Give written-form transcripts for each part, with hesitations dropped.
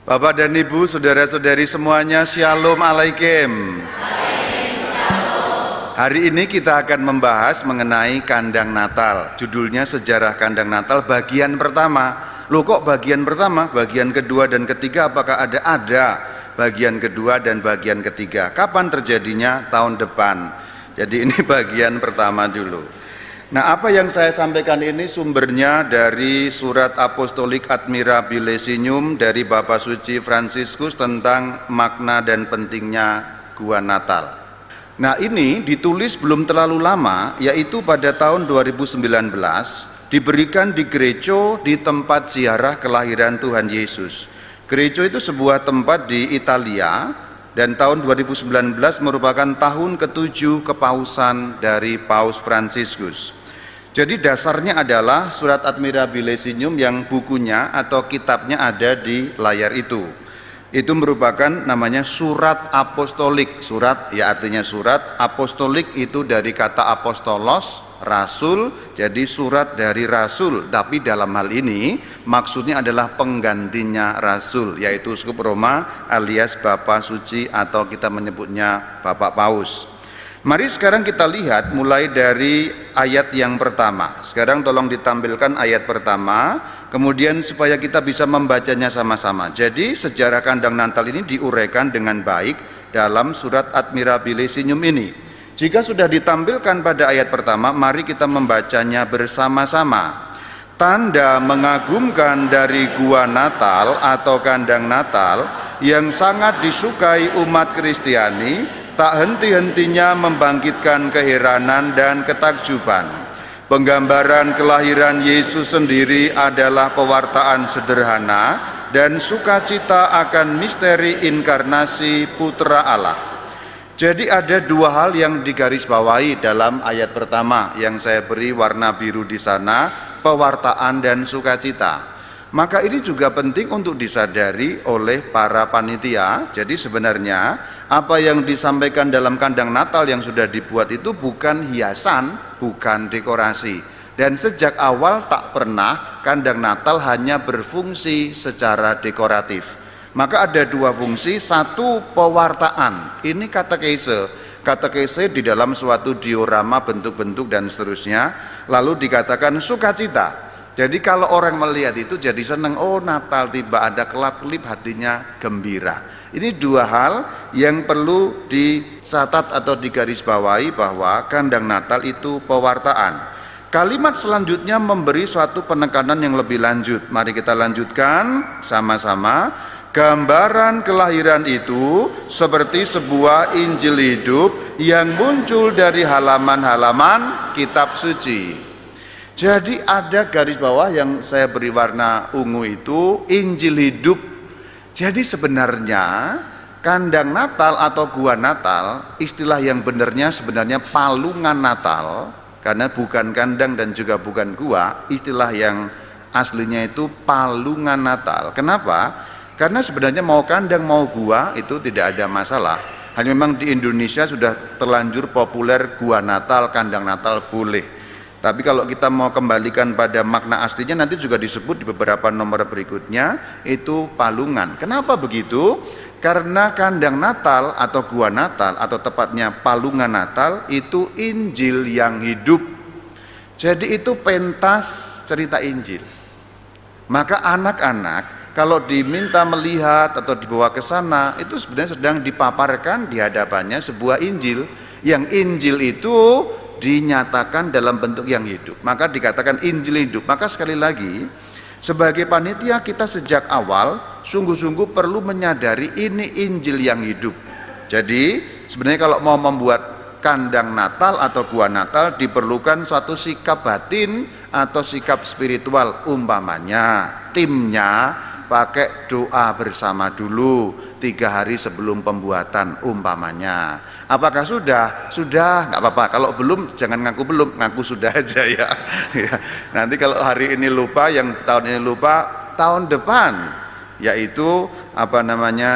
Bapak dan Ibu, saudara-saudari semuanya, Shalom Alaikum. Hari ini kita akan membahas mengenai kandang Natal. Judulnya Sejarah Kandang Natal bagian pertama. Loh, kok bagian pertama? Bagian kedua dan ketiga apakah ada? Ada. Bagian kedua dan bagian ketiga. Kapan terjadinya? Tahun depan. Jadi ini bagian pertama dulu. Nah, apa yang saya sampaikan ini sumbernya dari surat apostolik Admirabilisium dari Bapak Suci Fransiskus tentang makna dan pentingnya gua Natal. Nah, ini ditulis belum terlalu lama, yaitu pada tahun 2019, diberikan di Greco di tempat ziarah kelahiran Tuhan Yesus. Greco itu sebuah tempat di Italia, dan tahun 2019 merupakan tahun ke-7 kepausan dari Paus Fransiskus. Jadi dasarnya adalah surat Admirabilisium yang bukunya atau kitabnya ada di layar itu. Itu merupakan namanya surat apostolik. Surat ya artinya surat, apostolik itu dari kata apostolos, rasul, jadi surat dari rasul. Tapi dalam hal ini maksudnya adalah penggantinya rasul, yaitu Uskup Roma alias Bapak Suci atau kita menyebutnya Bapak Paus. Mari sekarang kita lihat mulai dari ayat yang pertama. Sekarang tolong ditampilkan ayat pertama, kemudian supaya kita bisa membacanya sama-sama. Jadi sejarah kandang Natal ini diuraikan dengan baik dalam surat Admirabilisium ini. Jika sudah ditampilkan pada ayat pertama, mari kita membacanya bersama-sama. Tanda mengagumkan dari gua Natal atau kandang Natal yang sangat disukai umat Kristiani tak henti-hentinya membangkitkan keheranan dan ketakjuban. Penggambaran kelahiran Yesus sendiri adalah pewartaan sederhana dan sukacita akan misteri inkarnasi Putra Allah. Jadi ada dua hal yang digarisbawahi dalam ayat pertama yang saya beri warna biru di sana, pewartaan dan sukacita. Maka ini juga penting untuk disadari oleh para panitia. Jadi sebenarnya apa yang disampaikan dalam kandang Natal yang sudah dibuat itu bukan hiasan, bukan dekorasi. Dan sejak awal tak pernah kandang Natal hanya berfungsi secara dekoratif. Maka ada dua fungsi, satu pewartaan. Ini katekese. Katekese di dalam suatu diorama bentuk-bentuk dan seterusnya. Lalu dikatakan sukacita. Jadi kalau orang melihat itu jadi senang, oh Natal tiba, ada kelap-kelip, hatinya gembira. Ini dua hal yang perlu dicatat atau digarisbawahi bahwa kandang Natal itu pewartaan. Kalimat selanjutnya memberi suatu penekanan yang lebih lanjut. Mari kita lanjutkan sama-sama. Gambaran kelahiran itu seperti sebuah Injil hidup yang muncul dari halaman-halaman kitab suci. Jadi ada garis bawah yang saya beri warna ungu itu Injil hidup. Jadi sebenarnya kandang Natal atau gua Natal, istilah yang benarnya sebenarnya palungan Natal, karena bukan kandang dan juga bukan gua. Istilah yang aslinya itu palungan Natal. Kenapa? Karena sebenarnya mau kandang mau gua itu tidak ada masalah. Hanya memang di Indonesia sudah terlanjur populer gua Natal, kandang Natal boleh. Tapi kalau kita mau kembalikan pada makna aslinya nanti juga disebut di beberapa nomor berikutnya itu palungan. Kenapa begitu? Karena kandang Natal atau gua Natal atau tepatnya palungan Natal itu Injil yang hidup. Jadi itu pentas cerita Injil. Maka anak-anak kalau diminta melihat atau dibawa ke sana itu sebenarnya sedang dipaparkan di hadapannya sebuah Injil. Yang Injil itu dinyatakan dalam bentuk yang hidup, maka dikatakan Injil hidup. Maka sekali lagi sebagai panitia kita sejak awal sungguh-sungguh perlu menyadari ini Injil yang hidup. Jadi sebenarnya kalau mau membuat kandang Natal atau gua Natal diperlukan suatu sikap batin atau sikap spiritual. Umpamanya timnya pakai doa bersama dulu 3 hari sebelum pembuatan umpamanya. Apakah sudah? Sudah, nggak apa-apa. Kalau belum jangan ngaku belum, ngaku sudah aja ya. Ya. Nanti kalau hari ini lupa, yang tahun ini lupa, tahun depan yaitu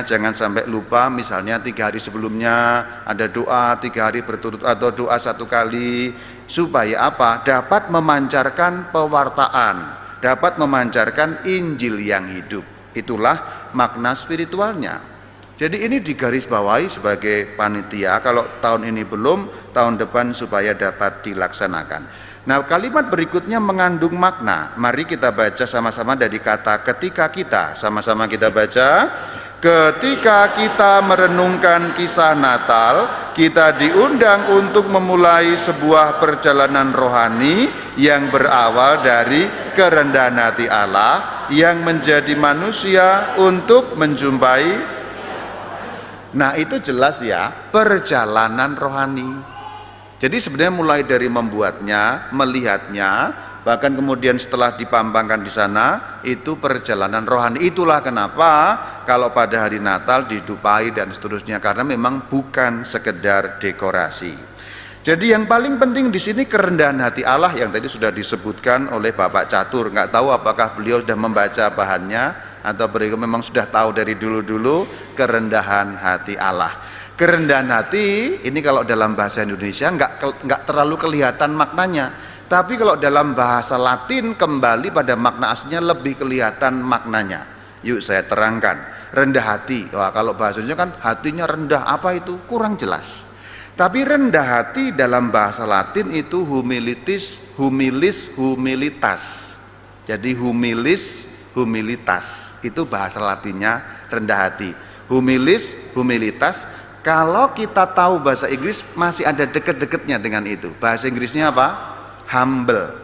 jangan sampai lupa. Misalnya 3 hari sebelumnya ada doa 3 hari berturut atau doa 1 kali, supaya apa? Dapat memancarkan pewartaan, dapat memancarkan Injil yang hidup. Itulah makna spiritualnya. Jadi ini digarisbawahi sebagai panitia, kalau tahun ini belum, tahun depan supaya dapat dilaksanakan. Nah, kalimat berikutnya mengandung makna. Mari kita baca sama-sama dari kata ketika kita. Sama-sama kita baca. Ketika kita merenungkan kisah Natal, kita diundang untuk memulai sebuah perjalanan rohani yang berawal dari kerendahan hati Allah yang menjadi manusia untuk menjumpai. Nah, itu jelas ya, perjalanan rohani. Jadi sebenarnya mulai dari membuatnya, melihatnya, bahkan kemudian setelah dipampangkan di sana, itu perjalanan rohani. Itulah kenapa kalau pada hari Natal didupai dan seterusnya, karena memang bukan sekedar dekorasi. Jadi yang paling penting di sini kerendahan hati Allah yang tadi sudah disebutkan oleh Bapak Catur. Nggak tahu apakah beliau sudah membaca bahannya atau beliau memang sudah tahu dari dulu-dulu kerendahan hati Allah. Kerendahan hati ini kalau dalam bahasa Indonesia nggak terlalu kelihatan maknanya, tapi kalau dalam bahasa Latin kembali pada makna aslinya lebih kelihatan maknanya. Yuk saya terangkan. Rendah hati, wah kalau bahasanya kan hatinya rendah, apa itu? Kurang jelas. Tapi rendah hati dalam bahasa Latin itu humilitas. Jadi humilitas itu bahasa Latinnya rendah hati. Humilitas. Kalau kita tahu bahasa Inggris masih ada deket-deketnya dengan itu. Bahasa Inggrisnya apa? Humble.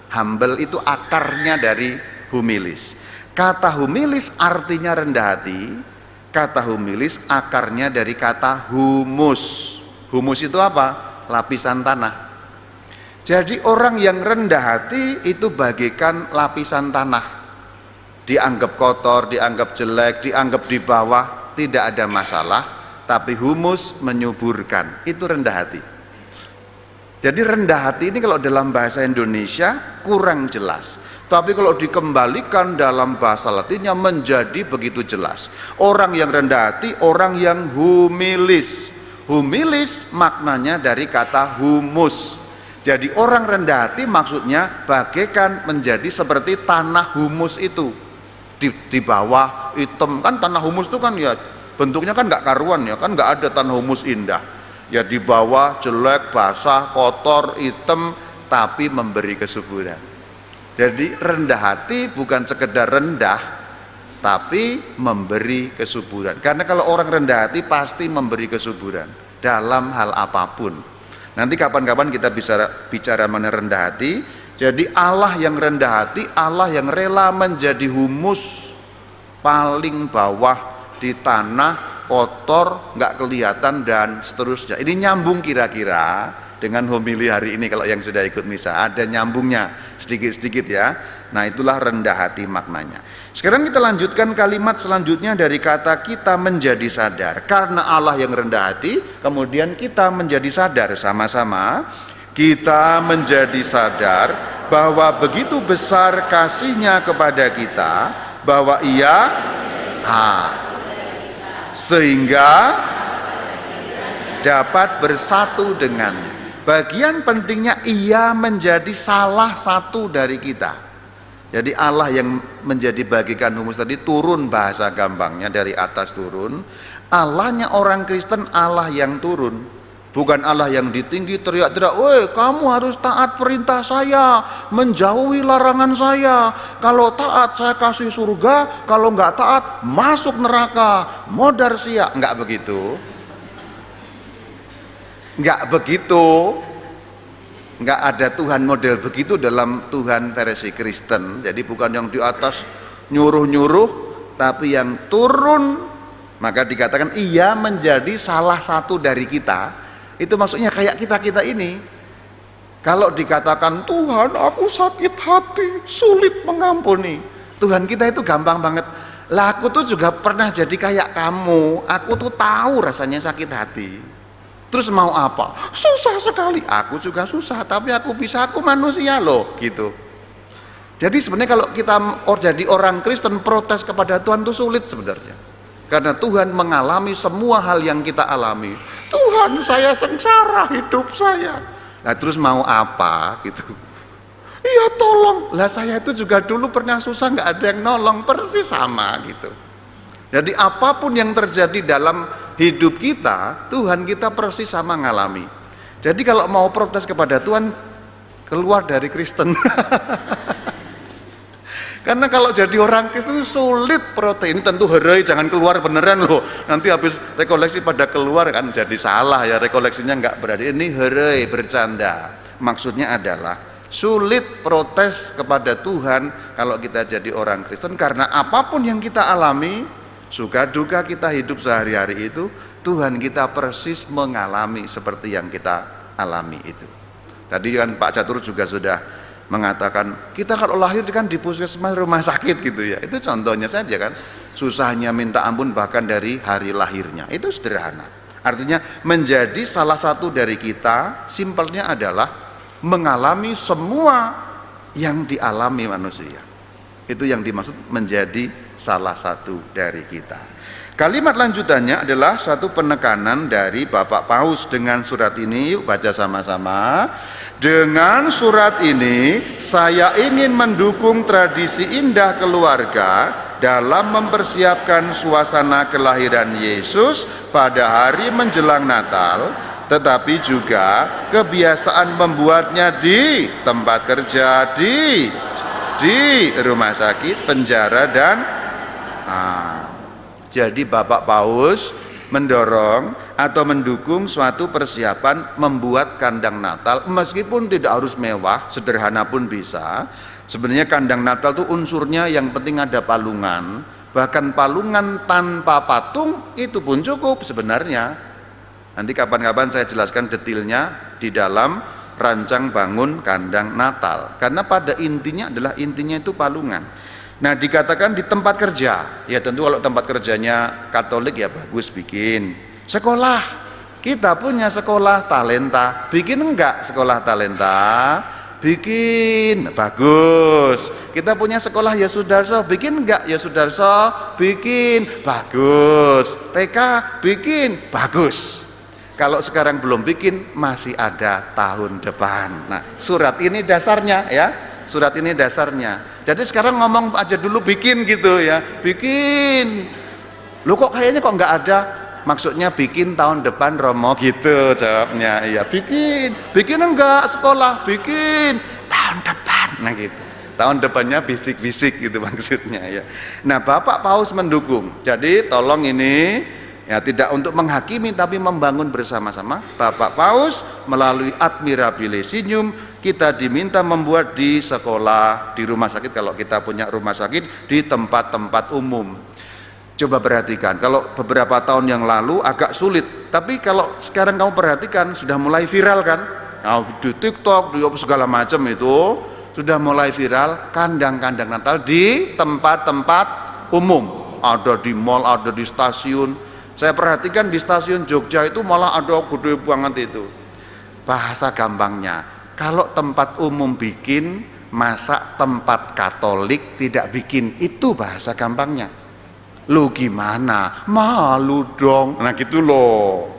Humble itu akarnya dari humilis. Kata humilis artinya rendah hati. Kata humilis akarnya dari kata humus. Humus itu apa? Lapisan tanah. Jadi orang yang rendah hati itu bagaikan lapisan tanah. Dianggap kotor, dianggap jelek, dianggap di bawah, tidak ada masalah. Tapi humus menyuburkan, itu rendah hati. Jadi rendah hati ini kalau dalam bahasa Indonesia kurang jelas. Tapi kalau dikembalikan dalam bahasa Latinnya menjadi begitu jelas. Orang yang rendah hati, orang yang humilis. Humilis maknanya dari kata humus. Jadi orang rendah hati maksudnya bagaikan menjadi seperti tanah humus itu. Di bawah hitam, kan tanah humus itu kan ya bentuknya kan nggak karuan ya, kan nggak ada tanah humus indah. Ya di bawah jelek, basah, kotor, hitam, tapi memberi kesuburan. Jadi rendah hati bukan sekedar rendah, tapi memberi kesuburan. Karena kalau orang rendah hati pasti memberi kesuburan dalam hal apapun. Nanti kapan-kapan kita bisa bicara mengenai rendah hati. Jadi Allah yang rendah hati, Allah yang rela menjadi humus paling bawah di tanah, kotor, nggak kelihatan dan seterusnya. Ini nyambung kira-kira dengan homili hari ini kalau yang sudah ikut misa, ada nyambungnya sedikit-sedikit ya. Nah, itulah rendah hati maknanya. Sekarang kita lanjutkan kalimat selanjutnya dari kata kita menjadi sadar. Karena Allah yang rendah hati, kemudian kita menjadi sadar sama-sama. Kita menjadi sadar bahwa begitu besar kasih-Nya kepada kita, bahwa Ia sehingga dapat bersatu dengannya. Bagian pentingnya Ia menjadi salah satu dari kita. Jadi Allah yang menjadi bagikan humus tadi turun, bahasa gampangnya dari atas turun. Allahnya orang Kristen Allah yang turun. Bukan Allah yang ditinggi teriak-teriak, "Woi, kamu harus taat perintah saya, menjauhi larangan saya. Kalau taat saya kasih surga, kalau nggak taat masuk neraka, modar sia." Nggak begitu. Nggak begitu. Nggak ada Tuhan model begitu dalam Tuhan versi Kristen. Jadi bukan yang di atas nyuruh-nyuruh, tapi yang turun. Maka dikatakan Ia menjadi salah satu dari kita. Itu maksudnya kayak kita-kita ini. Kalau dikatakan Tuhan aku sakit hati, sulit mengampuni, Tuhan kita itu gampang banget. Lah aku tuh juga pernah jadi kayak kamu, aku tuh tahu rasanya sakit hati. Terus mau apa? Susah sekali. Aku juga susah, tapi aku bisa, aku manusia loh, gitu. Jadi sebenarnya kalau kita jadi orang Kristen protes kepada Tuhan itu sulit sebenarnya. Karena Tuhan mengalami semua hal yang kita alami. Tuhan, saya sengsara hidup saya. Nah terus mau apa gitu? Iya tolong. Lah saya itu juga dulu pernah susah, nggak ada yang nolong, persis sama gitu. Jadi apapun yang terjadi dalam hidup kita, Tuhan kita persis sama ngalami. Jadi kalau mau protes kepada Tuhan, keluar dari Kristen. Karena kalau jadi orang Kristen sulit protes. Ini tentu herai, jangan keluar beneran loh. Nanti habis rekoleksi pada keluar kan jadi salah ya, rekoleksinya nggak berarti. Ini herai, bercanda. Maksudnya adalah sulit protes kepada Tuhan kalau kita jadi orang Kristen, karena apapun yang kita alami, suka duka kita hidup sehari-hari itu, Tuhan kita persis mengalami seperti yang kita alami itu. Tadi kan Pak Catur juga sudah mengatakan, kita kalau lahir kan di puskesmas, rumah sakit gitu ya. Itu contohnya saja kan, susahnya minta ampun bahkan dari hari lahirnya. Itu sederhana. Artinya menjadi salah satu dari kita, simpelnya adalah mengalami semua yang dialami manusia. Itu yang dimaksud menjadi salah satu dari kita. Kalimat lanjutannya adalah satu penekanan dari Bapak Paus dengan surat ini. Yuk baca sama-sama. Dengan surat ini saya ingin mendukung tradisi indah keluarga dalam mempersiapkan suasana kelahiran Yesus pada hari menjelang Natal, tetapi juga kebiasaan membuatnya di tempat kerja, di rumah sakit, penjara, dan jadi Bapak Paus mendorong atau mendukung suatu persiapan membuat kandang Natal, meskipun tidak harus mewah, sederhana pun bisa. Sebenarnya kandang Natal itu unsurnya yang penting ada palungan, bahkan palungan tanpa patung itu pun cukup sebenarnya. Nanti kapan-kapan saya jelaskan detailnya di dalam rancang bangun kandang Natal, karena pada intinya itu palungan. Nah, dikatakan di tempat kerja, ya tentu kalau tempat kerjanya Katolik ya bagus bikin. Sekolah, kita punya sekolah talenta, bikin enggak sekolah talenta? Bikin, bagus. Kita punya sekolah Yesudarso, bikin enggak Yesudarso? Bikin, bagus. TK, bikin, bagus. Kalau sekarang belum bikin, masih ada tahun depan. Nah, surat ini dasarnya ya. Surat ini dasarnya. Jadi sekarang ngomong aja dulu bikin gitu ya. Bikin. Lu kok kayaknya kok nggak ada? Maksudnya bikin tahun depan Romo gitu jawabnya. Iya, bikin. Bikin enggak sekolah? Bikin tahun depan. Nah gitu. Tahun depannya bisik-bisik gitu maksudnya ya. Nah, Bapak Paus mendukung. Jadi tolong ini ya tidak untuk menghakimi tapi membangun bersama-sama. Bapak Paus melalui Admirabile Signum kita diminta membuat di sekolah, di rumah sakit kalau kita punya rumah sakit, di tempat-tempat umum. Coba perhatikan, kalau beberapa tahun yang lalu agak sulit, tapi kalau sekarang kamu perhatikan sudah mulai viral kan? Nah, di TikTok, di segala macam itu sudah mulai viral kandang-kandang Natal di tempat-tempat umum. Ada di mall, ada di stasiun. Saya perhatikan di stasiun Jogja itu malah ada gede banget itu. Bahasa gampangnya, kalau tempat umum bikin, masa tempat Katolik tidak bikin? Itu bahasa gampangnya. Lu gimana? Malu dong. Nah gitu loh.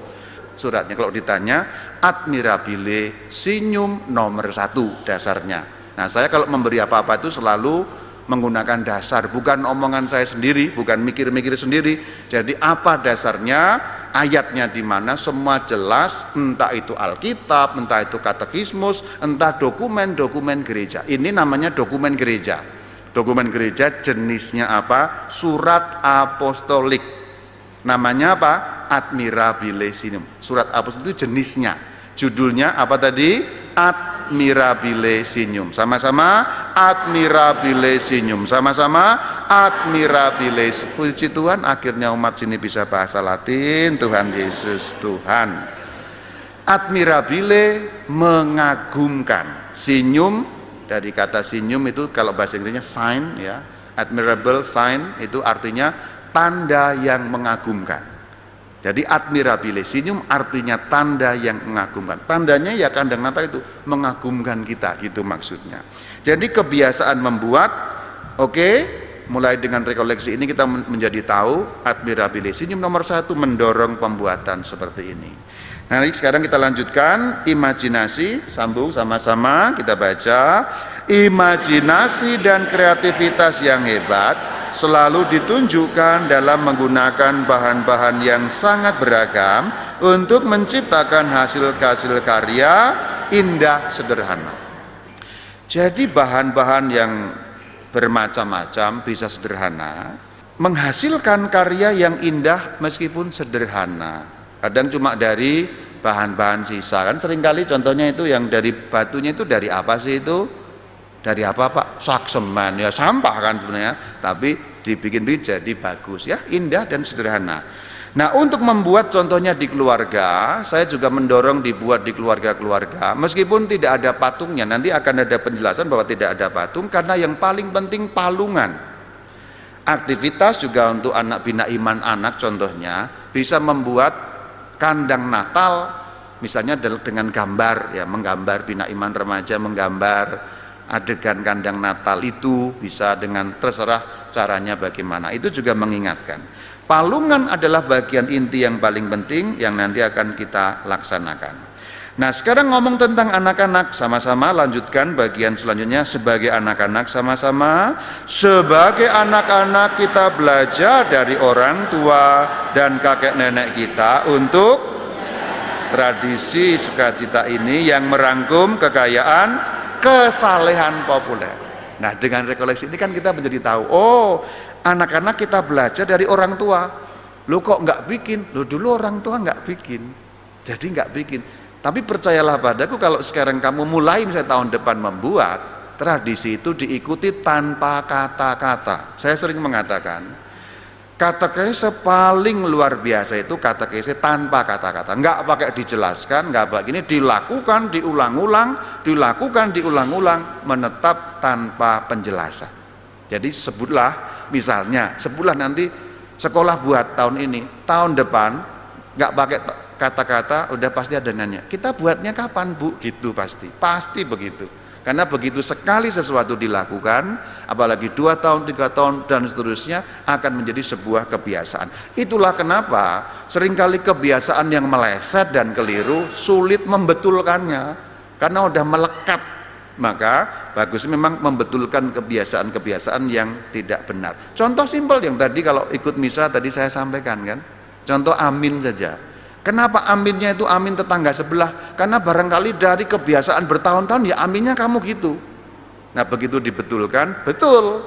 Suratnya kalau ditanya, Admirabile Signum nomor 1 dasarnya. Nah saya kalau memberi apa-apa itu selalu menggunakan dasar, bukan omongan saya sendiri, bukan mikir-mikir sendiri. Jadi apa dasarnya, ayatnya di mana, semua jelas, entah itu Alkitab, entah itu katekismus, entah dokumen-dokumen gereja. Ini namanya dokumen gereja. Dokumen gereja jenisnya apa? Surat apostolik. Namanya apa? Admirabile Signum. Surat apostolik itu jenisnya. Judulnya apa tadi? Admirabile Signum. Sama-sama Admirabile Signum. Sama-sama Admirabile. Puji Tuhan, akhirnya umat sini bisa bahasa Latin. Tuhan Yesus Tuhan. Admirabile mengagumkan. Signum dari kata signum itu kalau bahasa Inggrisnya sign ya. Admirable sign itu artinya tanda yang mengagumkan. Jadi Admirabile Signum artinya tanda yang mengagumkan. Tandanya ya kandang Natal itu mengagumkan kita gitu maksudnya. Jadi kebiasaan membuat, oke, mulai dengan rekoleksi ini kita menjadi tahu admirabilis. Ini nomor 1, mendorong pembuatan seperti ini. Nah, sekarang kita lanjutkan imajinasi, sambung sama-sama kita baca. Imajinasi dan kreativitas yang hebat selalu ditunjukkan dalam menggunakan bahan-bahan yang sangat beragam untuk menciptakan hasil-hasil karya indah sederhana. Jadi bahan-bahan yang bermacam-macam bisa sederhana, menghasilkan karya yang indah meskipun sederhana. Kadang cuma dari bahan-bahan sisa, kan seringkali contohnya itu yang dari batunya itu dari apa sih itu? Dari apa Pak? Sak semen, ya sampah kan sebenarnya, tapi dibikin jadi bagus ya, indah dan sederhana. Nah, untuk membuat contohnya di keluarga, saya juga mendorong dibuat di keluarga-keluarga, meskipun tidak ada patungnya. Nanti akan ada penjelasan bahwa tidak ada patung, karena yang paling penting palungan. Aktivitas juga untuk anak bina iman anak, contohnya bisa membuat kandang Natal, misalnya dengan gambar, ya menggambar bina iman remaja, menggambar adegan kandang Natal itu bisa dengan terserah caranya bagaimana. Itu juga mengingatkan. Palungan adalah bagian inti yang paling penting yang nanti akan kita laksanakan. Nah, sekarang ngomong tentang anak-anak, sama-sama lanjutkan bagian selanjutnya. Sebagai anak-anak sama-sama, sebagai anak-anak kita belajar dari orang tua dan kakek nenek kita untuk tradisi sukacita ini yang merangkum kekayaan kesalehan populer. Nah, dengan rekoleksi ini kan kita menjadi tahu, oh anak-anak kita belajar dari orang tua. Lo kok nggak bikin? Lo dulu orang tua nggak bikin, jadi nggak bikin. Tapi percayalah padaku, kalau sekarang kamu mulai misalnya tahun depan membuat, tradisi itu diikuti tanpa kata-kata. Saya sering mengatakan, katekese paling luar biasa itu katekese tanpa kata-kata, nggak pakai dijelaskan, nggak pakai ini, dilakukan, diulang-ulang, menetap tanpa penjelasan. Jadi sebutlah nanti sekolah buat tahun ini, tahun depan nggak pakai kata-kata, udah pasti ada nanya, kita buatnya kapan Bu? Gitu pasti begitu. Karena begitu sekali sesuatu dilakukan, apalagi 2 tahun, 3 tahun, dan seterusnya, akan menjadi sebuah kebiasaan. Itulah kenapa seringkali kebiasaan yang meleset dan keliru, sulit membetulkannya, karena udah melekat. Maka bagus memang membetulkan kebiasaan-kebiasaan yang tidak benar. Contoh simpel yang tadi kalau ikut misa tadi saya sampaikan kan, contoh amin saja. Kenapa aminnya itu amin tetangga sebelah? Karena barangkali dari kebiasaan bertahun-tahun ya aminnya kamu gitu. Nah, begitu dibetulkan, betul.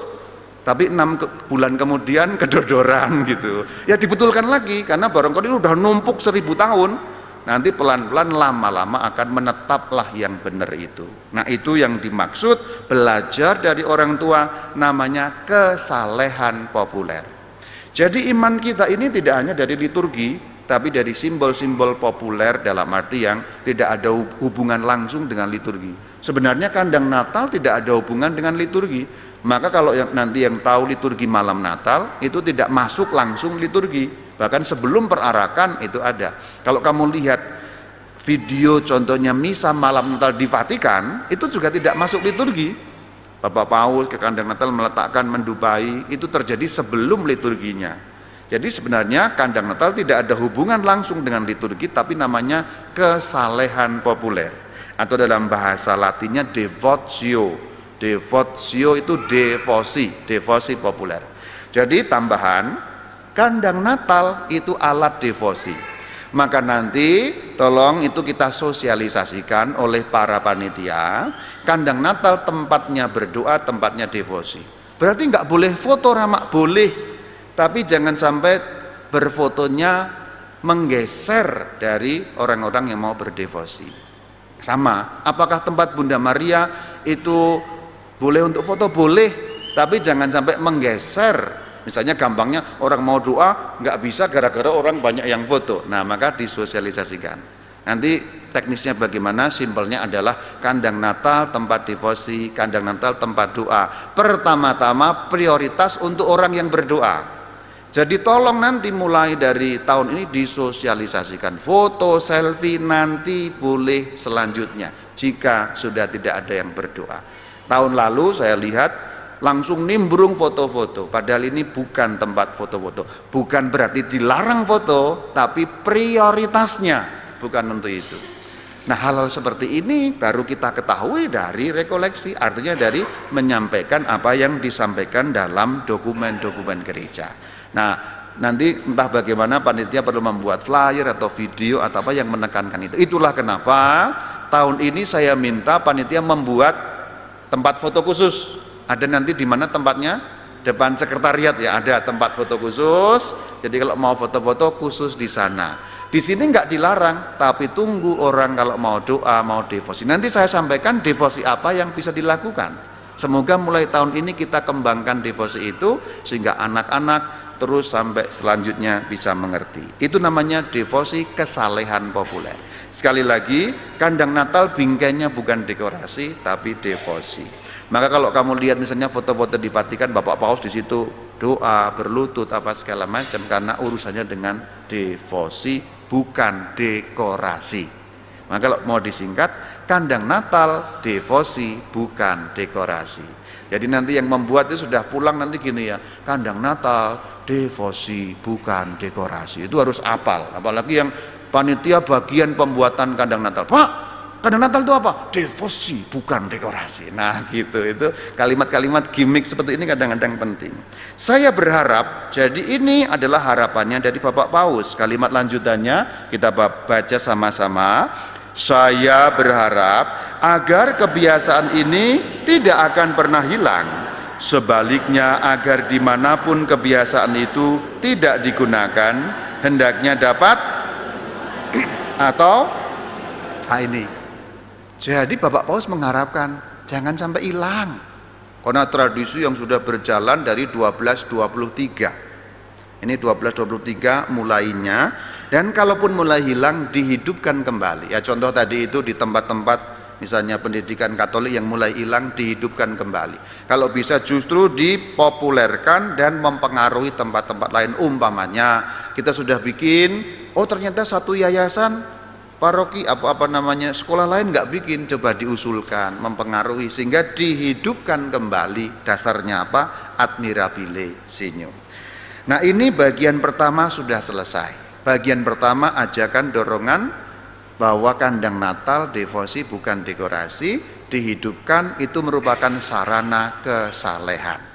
Tapi 6 bulan kemudian kedodoran gitu. Ya dibetulkan lagi, karena barangkali udah numpuk 1000 tahun. Nanti pelan-pelan lama-lama akan menetaplah yang benar itu. Nah, itu yang dimaksud belajar dari orang tua, namanya kesalehan populer. Jadi iman kita ini tidak hanya dari liturgi, tapi dari simbol-simbol populer, dalam arti yang tidak ada hubungan langsung dengan liturgi. Sebenarnya kandang Natal tidak ada hubungan dengan liturgi. Maka kalau nanti yang tahu liturgi malam Natal, itu tidak masuk langsung liturgi. Bahkan sebelum perarakan itu ada. Kalau kamu lihat video contohnya misa malam Natal di Vatikan, itu juga tidak masuk liturgi. Bapak Paus ke kandang Natal meletakkan mendubai, itu terjadi sebelum liturginya. Jadi sebenarnya kandang Natal tidak ada hubungan langsung dengan liturgi, tapi namanya kesalehan populer, atau dalam bahasa Latinnya devotio. Devotio itu devosi populer. Jadi tambahan, kandang Natal itu alat devosi. Maka nanti tolong itu kita sosialisasikan oleh para panitia. Kandang Natal tempatnya berdoa, tempatnya devosi. Berarti nggak boleh foto ramak, boleh. Tapi jangan sampai berfotonya menggeser dari orang-orang yang mau berdevosi. Sama, apakah tempat Bunda Maria itu boleh untuk foto? Boleh, tapi jangan sampai menggeser. Misalnya gampangnya orang mau doa nggak bisa gara-gara orang banyak yang foto. Nah, maka disosialisasikan. Nanti teknisnya bagaimana? Simpelnya adalah kandang Natal tempat devosi, kandang Natal tempat doa. Pertama-tama prioritas untuk orang yang berdoa. Jadi tolong nanti mulai dari tahun ini disosialisasikan. Foto, selfie nanti boleh selanjutnya jika sudah tidak ada yang berdoa. Tahun lalu saya lihat langsung nimbrung foto-foto. Padahal ini bukan tempat foto-foto. Bukan berarti dilarang foto, tapi prioritasnya bukan untuk itu. Nah, hal-hal seperti ini baru kita ketahui dari rekoleksi, artinya dari menyampaikan apa yang disampaikan dalam dokumen-dokumen gereja. Nah, nanti entah bagaimana panitia perlu membuat flyer atau video atau apa yang menekankan itu. Itulah kenapa tahun ini saya minta panitia membuat tempat foto khusus. Ada nanti di mana tempatnya? Depan sekretariat ya, ada tempat foto khusus. Jadi kalau mau foto-foto khusus di sana. Di sini nggak dilarang, tapi tunggu orang kalau mau doa, mau devosi. Nanti saya sampaikan devosi apa yang bisa dilakukan. Semoga mulai tahun ini kita kembangkan devosi itu sehingga anak-anak terus sampai selanjutnya bisa mengerti. Itu namanya devosi kesalehan populer. Sekali lagi, kandang Natal bingkainya bukan dekorasi tapi devosi. Maka kalau kamu lihat misalnya foto-foto di Vatikan, Bapak Paus di situ doa, berlutut apa segala macam karena urusannya dengan devosi bukan dekorasi. Maka kalau mau disingkat, kandang Natal devosi bukan dekorasi. Jadi nanti yang membuat itu sudah pulang nanti gini ya, kandang Natal devosi bukan dekorasi. Itu harus hafal. Apalagi yang panitia bagian pembuatan kandang Natal. Pak, kandang Natal itu apa? Devosi bukan dekorasi. Nah gitu, itu kalimat-kalimat gimmick seperti ini kadang-kadang penting. Saya berharap, jadi ini adalah harapannya dari Bapak Paus. Kalimat lanjutannya kita baca sama-sama. Saya berharap agar kebiasaan ini tidak akan pernah hilang. Sebaliknya agar dimanapun kebiasaan itu tidak digunakan, hendaknya dapat atau ini. Jadi Bapak Paus mengharapkan jangan sampai hilang. Karena tradisi yang sudah berjalan dari 1223. Ini 1223 mulainya, dan kalaupun mulai hilang dihidupkan kembali. Ya contoh tadi itu di tempat-tempat misalnya pendidikan Katolik yang mulai hilang dihidupkan kembali. Kalau bisa justru dipopulerkan dan mempengaruhi tempat-tempat lain. Umpamanya kita sudah bikin, oh ternyata satu yayasan paroki apa namanya sekolah lain nggak bikin, coba diusulkan, mempengaruhi sehingga dihidupkan kembali. Dasarnya apa? Admirabile signum. Nah ini bagian pertama sudah selesai. Bagian pertama ajakan dorongan bahwa kandang Natal devosi bukan dekorasi, dihidupkan itu merupakan sarana kesalehan.